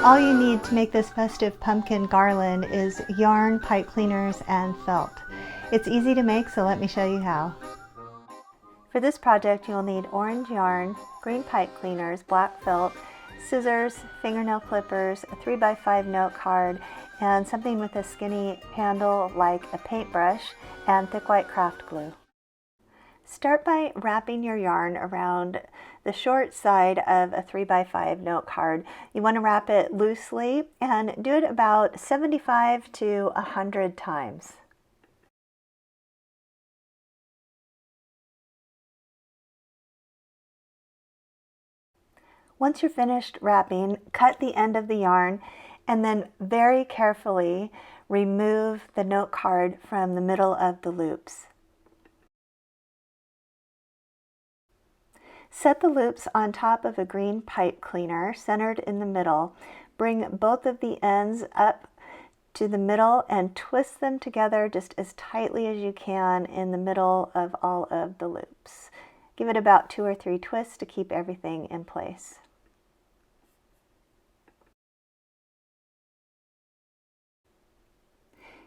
All you need to make this festive pumpkin garland is yarn, pipe cleaners, and felt. It's easy to make, so let me show you how. For this project, you'll need orange yarn, green pipe cleaners, black felt, scissors, fingernail clippers, a 3x5 note card, and something with a skinny handle like a paintbrush, and thick white craft glue. Start by wrapping your yarn around the short side of a 3x5 note card. You want to wrap it loosely and do it about 75 to 100 times. Once you're finished wrapping, cut the end of the yarn and then very carefully remove the note card from the middle of the loops. Set the loops on top of a green pipe cleaner centered in the middle. Bring both of the ends up to the middle and twist them together just as tightly as you can in the middle of all of the loops. Give it about 2 or 3 twists to keep everything in place.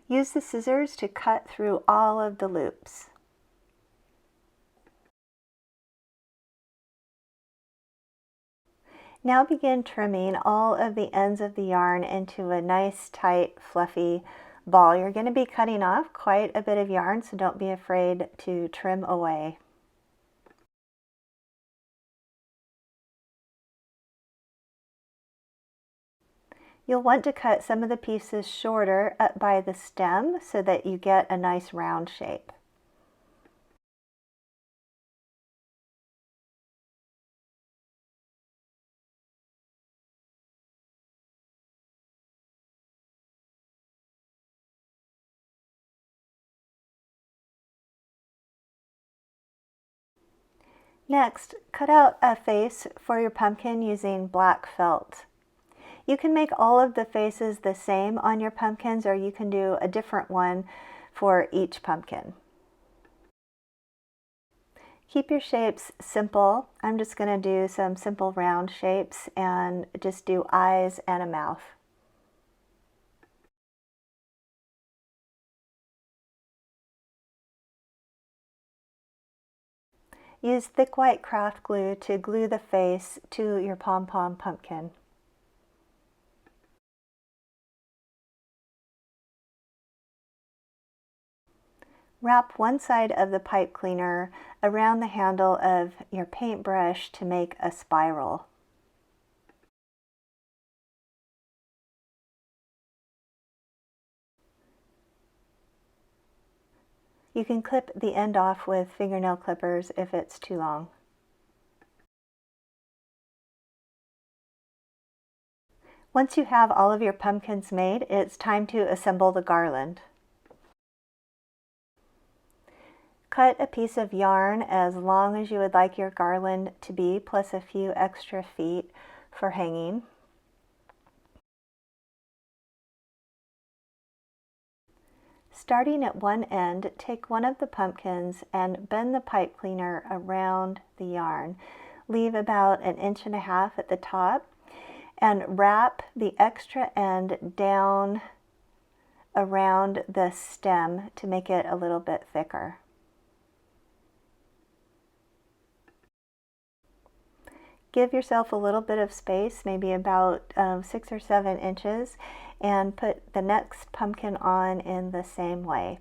Use the scissors to cut through all of the loops. Now begin trimming all of the ends of the yarn into a nice, tight, fluffy ball. You're going to be cutting off quite a bit of yarn, so don't be afraid to trim away. You'll want to cut some of the pieces shorter up by the stem so that you get a nice round shape. Next, cut out a face for your pumpkin using black felt. You can make all of the faces the same on your pumpkins, or you can do a different one for each pumpkin. Keep your shapes simple. I'm just going to do some simple round shapes and just do eyes and a mouth. Use thick white craft glue to glue the face to your Pom Pom pumpkin. Wrap one side of the pipe cleaner around the handle of your paintbrush to make a spiral. You can clip the end off with fingernail clippers if it's too long. Once you have all of your pumpkins made, it's time to assemble the garland. Cut a piece of yarn as long as you would like your garland to be, plus a few extra feet for hanging. Starting at one end, take one of the pumpkins and bend the pipe cleaner around the yarn. Leave about 1.5 inches at the top and wrap the extra end down around the stem to make it a little bit thicker. Give yourself a little bit of space, maybe about 6 or 7 inches, and put the next pumpkin on in the same way.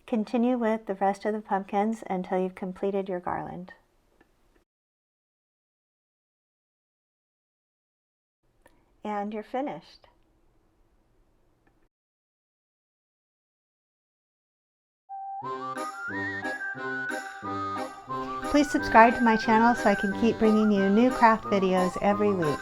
Continue with the rest of the pumpkins until you've completed your garland. And you're finished. Please subscribe to my channel so I can keep bringing you new craft videos every week.